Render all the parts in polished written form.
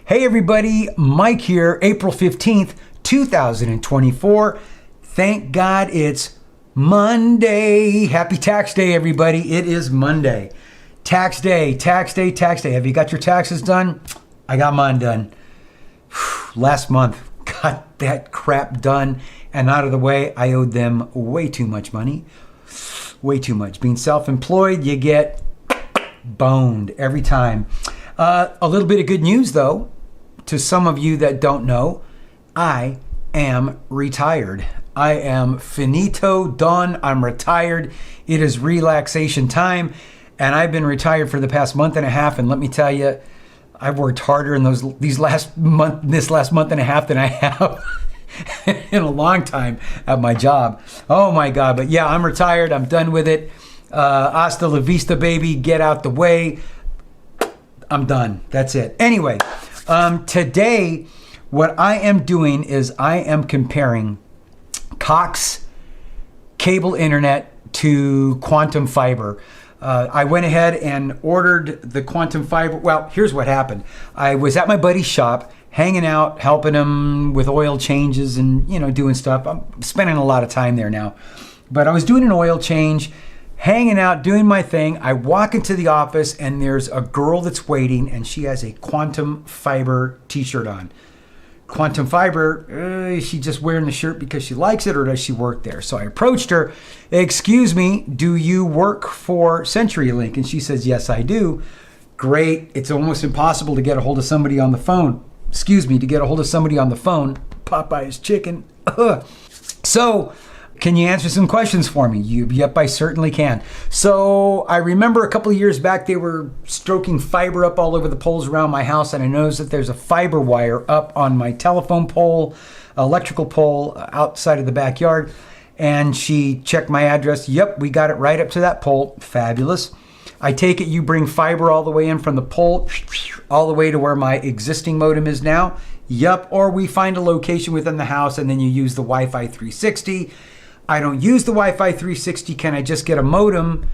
Hey everybody, Mike here, April 15th, 2024. Thank God it's Monday. Happy tax day, everybody. It is Monday. Tax day, tax day, tax day. Have you got your taxes done? I got mine done. Last month, got that crap done and out of the way. I owed them way too much money. Way too much. Being self-employed, you get boned every time. A little bit of good news, though. To some of you that don't know, I am retired. I am finito, done. I'm retired. It is relaxation time. And I've been retired for the past month and a half. And let me tell you, I've worked harder in this last month and a half than I have in a long time at my job. Oh my God. But yeah, I'm retired. I'm done with it. Hasta la vista, baby. Get out the way. I'm done. That's it. Anyway, today, what I am doing is I am comparing Cox Cable Internet to Quantum Fiber. I went ahead and ordered the Quantum Fiber. Well, here's what happened. I was at my buddy's shop, hanging out, helping him with oil changes and, doing stuff. I'm spending a lot of time there now. But I was doing an oil change, hanging out, doing my thing. I walk into the office and there's a girl that's waiting and she has a Quantum Fiber t-shirt on. Quantum Fiber, is she just wearing the shirt because she likes it or does she work there? So I approached her, excuse me, do you work for CenturyLink? And she says, yes, I do. Great, it's almost impossible to get a hold of somebody on the phone. Excuse me, to get a hold of somebody on the phone. Popeye's chicken. So, can you answer some questions for me? Yep, I certainly can. So I remember a couple of years back, they were stroking fiber up all over the poles around my house. And I noticed that there's a fiber wire up on my telephone pole, electrical pole outside of the backyard. And she checked my address. Yep, we got it right up to that pole. Fabulous. I take it you bring fiber all the way in from the pole, all the way to where my existing modem is now. Yep, or we find a location within the house and then you use the Wi-Fi 360. I don't use the Wi-Fi 360. Can I just get a modem,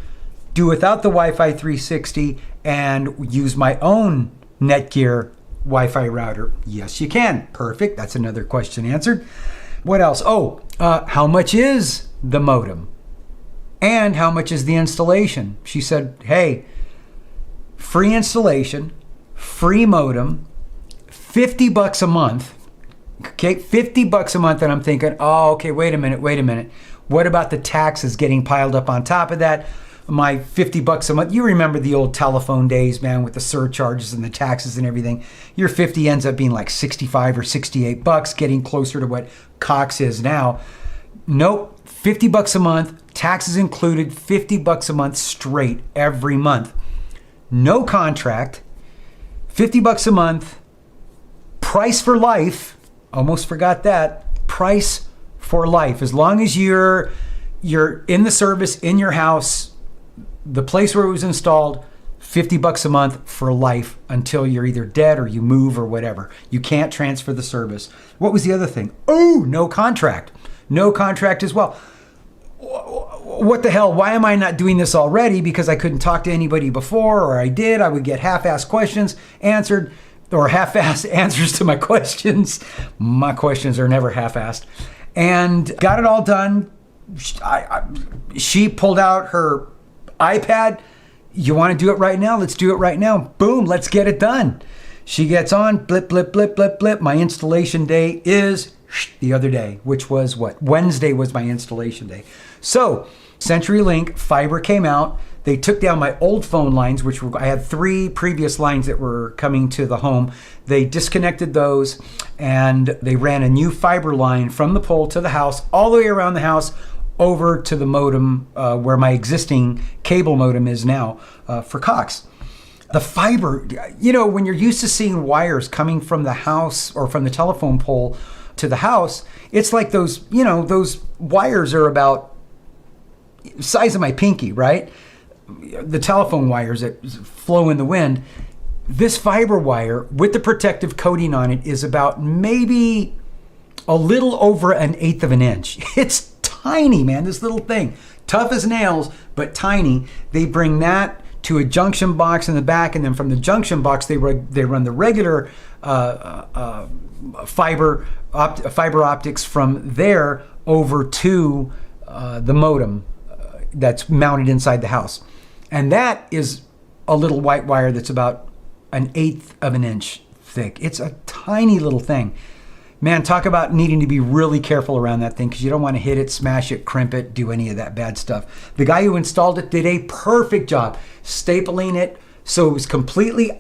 do without the Wi-Fi 360, and use my own Netgear Wi-Fi router? Yes, you can. Perfect. That's another question answered. What else? How much is the modem? And how much is the installation? She said, hey, free installation, free modem, $50 a month. Okay, $50 a month, and I'm thinking, oh, okay, wait a minute. What about the taxes getting piled up on top of that? My $50 a month, you remember the old telephone days, man, with the surcharges and the taxes and everything. Your 50 ends up being like 65 or 68 bucks, getting closer to what Cox is now. Nope, $50 a month, taxes included, $50 a month straight every month. No contract, $50 a month, price for life. Almost forgot that. Price for life. As long as you're in the service, in your house, the place where it was installed, $50 a month for life until you're either dead or you move or whatever. You can't transfer the service. What was the other thing? Oh, no contract. No contract as well. What the hell? Why am I not doing this already? Because I couldn't talk to anybody before, or I did. I would get half-assed questions answered, or half-assed answers to my questions. My questions are never half-assed. And got it all done. She pulled out her iPad. You want to do it right now? Let's do it right now. Boom, let's get it done. She gets on, blip, blip, blip, blip, blip. My installation day is the other day, which was what? Wednesday was my installation day. So CenturyLink fiber came out. They took down my old phone lines, I had 3 previous lines that were coming to the home. They disconnected those and they ran a new fiber line from the pole to the house, all the way around the house, over to the modem where my existing cable modem is now for Cox. The fiber, when you're used to seeing wires coming from the house or from the telephone pole to the house, it's like those wires are about the size of my pinky, right? The telephone wires that flow in the wind. This fiber wire with the protective coating on it is about maybe a little over 1/8 of an inch. It's tiny, man, this little thing. Tough as nails, but tiny. They bring that to a junction box in the back, and then from the junction box, they run the regular fiber optics from there over to the modem that's mounted inside the house. And that is a little white wire that's about 1/8 of an inch thick. It's a tiny little thing. Man, talk about needing to be really careful around that thing, because you don't want to hit it, smash it, crimp it, do any of that bad stuff. The guy who installed it did a perfect job stapling it so it was completely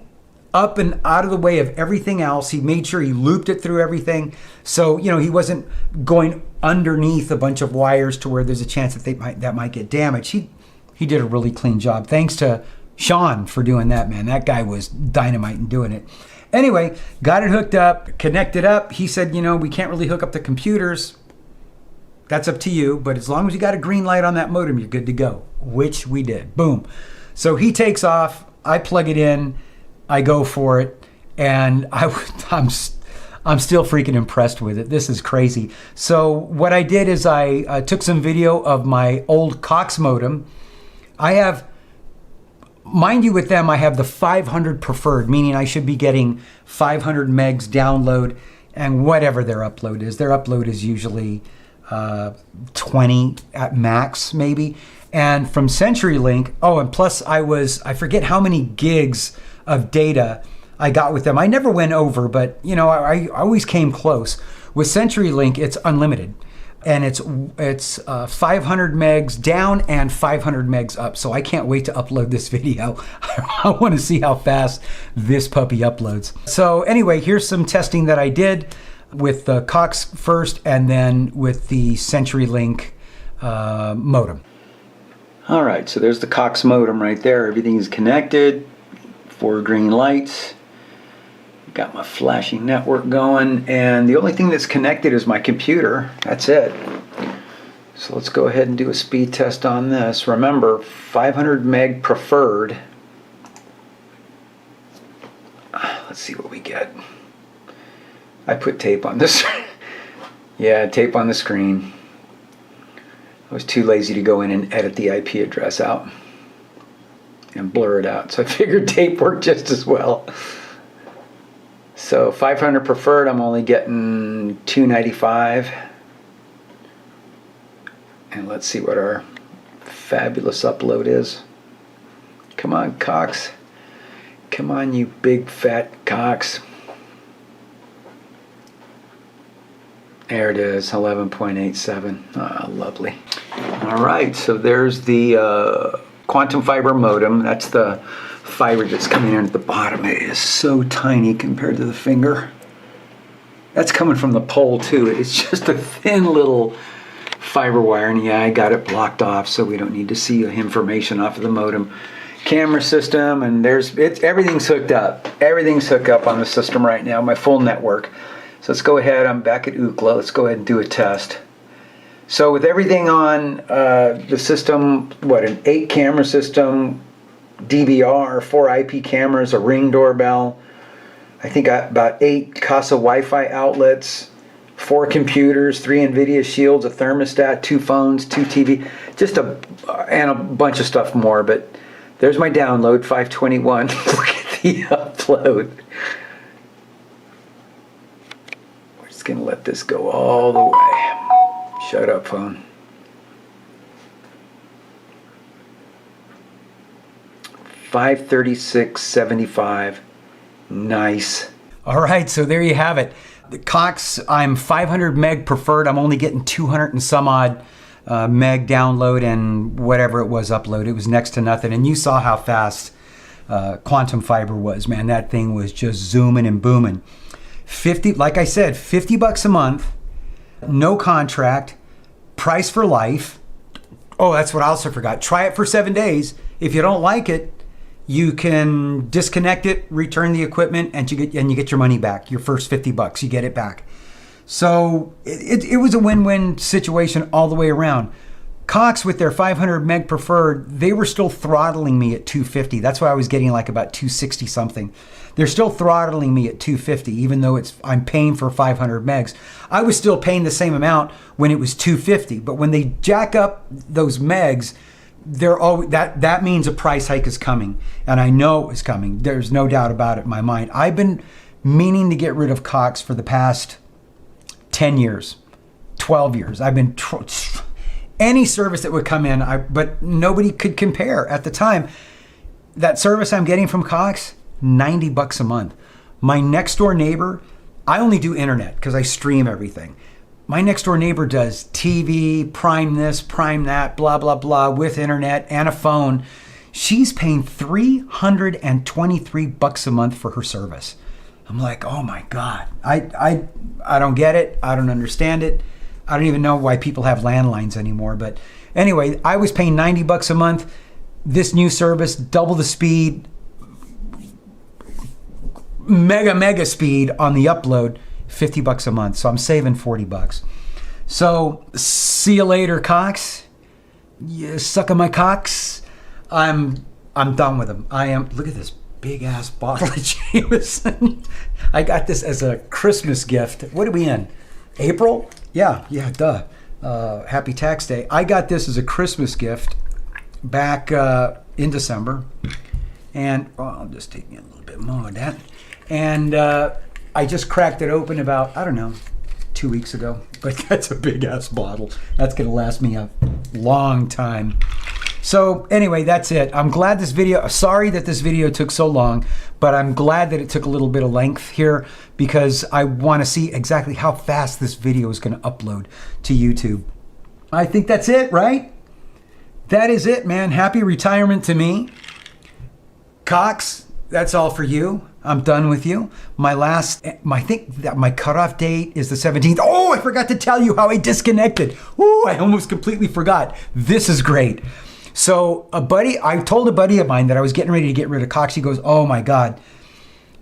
up and out of the way of everything else. He made sure he looped it through everything. So, he wasn't going underneath a bunch of wires to where there's a chance that that might get damaged. He did a really clean job. Thanks to Sean for doing that, man. That guy was dynamite in doing it. Anyway, got it hooked up, connected up. He said, we can't really hook up the computers. That's up to you. But as long as you got a green light on that modem, you're good to go, which we did. Boom. So he takes off. I plug it in. I go for it. And I'm still freaking impressed with it. This is crazy. So what I did is I took some video of my old Cox modem. Mind you, with them, I have the 500 preferred, meaning I should be getting 500 megs download and whatever their upload is. Their upload is usually 20 at max, maybe. And from CenturyLink, and plus I forget how many gigs of data I got with them. I never went over, but I always came close. With CenturyLink, it's unlimited. And it's 500 megs down and 500 megs up. So I can't wait to upload this video. I want to see how fast this puppy uploads. So anyway, here's some testing that I did with the Cox first and then with the CenturyLink modem. All right, so there's the Cox modem right there. Everything is connected. 4 green lights. Got my flashing network going, and the only thing that's connected is my computer. That's it. So let's go ahead and do a speed test on this. Remember, 500 meg preferred. Let's see what we get. I put tape on this. Yeah, tape on the screen. I was too lazy to go in and edit the IP address out and blur it out, so I figured tape worked just as well. So 500 preferred, I'm only getting 295. And let's see what our fabulous upload is. Come on, Cox. Come on, you big fat Cox. There it is, 11.87. Ah, lovely. All right, so there's the quantum fiber modem. That's the fiber that's coming in at the bottom. It is so tiny compared to the finger. That's coming from the pole too. It's just a thin little fiber wire, and yeah, I got it blocked off so we don't need to see information off of the modem. Camera system, and everything's hooked up. Everything's hooked up on the system right now, my full network. So let's go ahead. I'm back at Ookla. Let's go ahead and do a test. So with everything on the system, an 8 camera system, DVR, 4 IP cameras, a Ring doorbell. I think about 8 Casa Wi-Fi outlets, 4 computers, 3 NVIDIA Shields, a thermostat, 2 phones, 2 TV, and a bunch of stuff more. But there's my download, 521. Look at the upload. We're just gonna let this go all the way. Shut up, phone. 536.75. Nice. All right, so there you have it. The Cox, I'm 500 meg preferred. I'm only getting 200 and some odd meg download and whatever it was upload. It was next to nothing. And you saw how fast quantum fiber was, man. That thing was just zooming and booming. Like I said, $50 a month, no contract, price for life. Oh, that's what I also forgot. Try it for 7 days. If you don't like it, you can disconnect it, return the equipment, and you get your money back. Your first $50, you get it back. So it was a win-win situation all the way around. Cox, with their 500 meg preferred, they were still throttling me at 250. That's why I was getting like about 260 something. They're still throttling me at 250, even though I'm paying for 500 megs. I was still paying the same amount when it was 250. But when they jack up those megs, that means a price hike is coming, and I know it's coming. There's no doubt about it in my mind. I've been meaning to get rid of Cox for the past 10 years, 12 years. I've been any service that would come in, but nobody could compare at the time. That service I'm getting from Cox, $90 a month. My next door neighbor, I only do internet because I stream everything. My next door neighbor does TV, Prime this, Prime that, blah, blah, blah, with internet and a phone. She's paying $323 a month for her service. I'm like, oh my God. I don't get it. I don't understand it. I don't even know why people have landlines anymore. But anyway, I was paying $90 a month. This new service, double the speed, mega speed on the upload, $50 a month. So I'm saving $40. So see you later, Cox. You sucking my cocks. I'm done with them. I am. Look at this big ass bottle of Jameson. I got this as a Christmas gift. What are we in? April? Yeah, duh. Happy Tax Day. I got this as a Christmas gift back in December. And I'll just take me a little bit more of that. And I just cracked it open about, I don't know, 2 weeks ago. But that's a big ass bottle. That's going to last me a long time. So anyway, that's it. I'm glad this video, sorry that this video took so long, but I'm glad that it took a little bit of length here because I want to see exactly how fast this video is going to upload to YouTube. I think that's it, right? That is it, man. Happy retirement to me. Cox, that's all for you. I'm done with you. I think that my cutoff date is the 17th. Oh, I forgot to tell you how I disconnected. Ooh, I almost completely forgot. This is great. So I told a buddy of mine that I was getting ready to get rid of Cox. He goes, oh my God.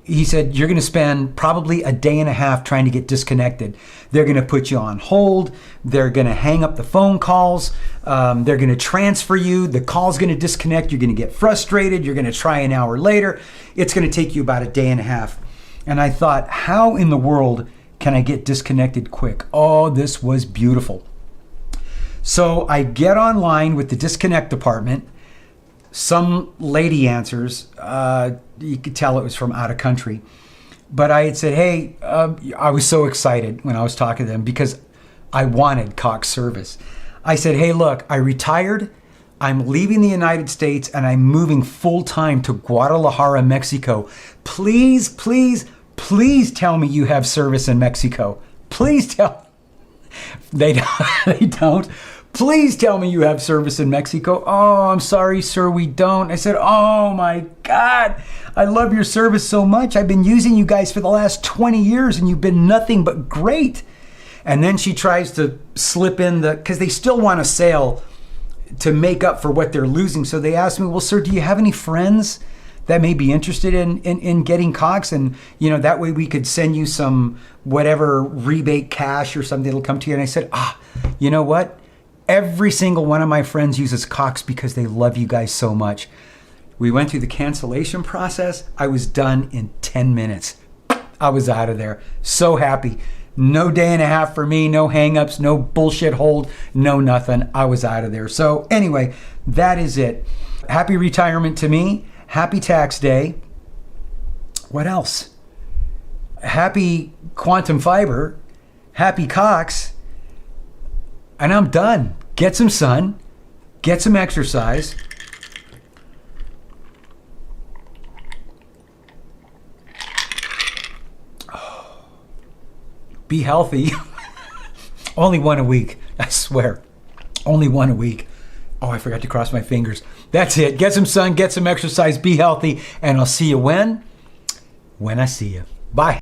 He said, you're going to spend probably a day and a half trying to get disconnected. They're going to put you on hold. They're going to hang up the phone calls. They're going to transfer you. The call's going to disconnect. You're going to get frustrated. You're going to try an hour later. It's going to take you about a day and a half. And I thought, how in the world can I get disconnected quick? Oh, this was beautiful. So I get online with the disconnect department. Some lady answers. You could tell it was from out of country. But I had said, hey, I was so excited when I was talking to them because I wanted Cox service. I said, hey, look, I retired. I'm leaving the United States and I'm moving full time to Guadalajara, Mexico. Please, please, please tell me you have service in Mexico. Please tell. They don't. Please tell me you have service in Mexico. Oh, I'm sorry, sir, we don't. I said, oh my God, I love your service so much. I've been using you guys for the last 20 years and you've been nothing but great. And then she tries to slip in because they still want a sale to make up for what they're losing. So they asked me, well, sir, do you have any friends that may be interested in getting Cox? And, that way we could send you some whatever rebate cash or something that'll come to you. And I said, you know what? Every single one of my friends uses Cox because they love you guys so much. We went through the cancellation process. I was done in 10 minutes. I was out of there. So happy. No day and a half for me, no hangups, no bullshit hold, no nothing. I was out of there. So anyway, that is it. Happy retirement to me. Happy tax day. What else? Happy quantum fiber. Happy Cox. And I'm done. Get some sun. Get some exercise. Be healthy. Only one a week. I swear. Only one a week. Oh, I forgot to cross my fingers. That's it. Get some sun, get some exercise, be healthy, and I'll see you when I see you. Bye.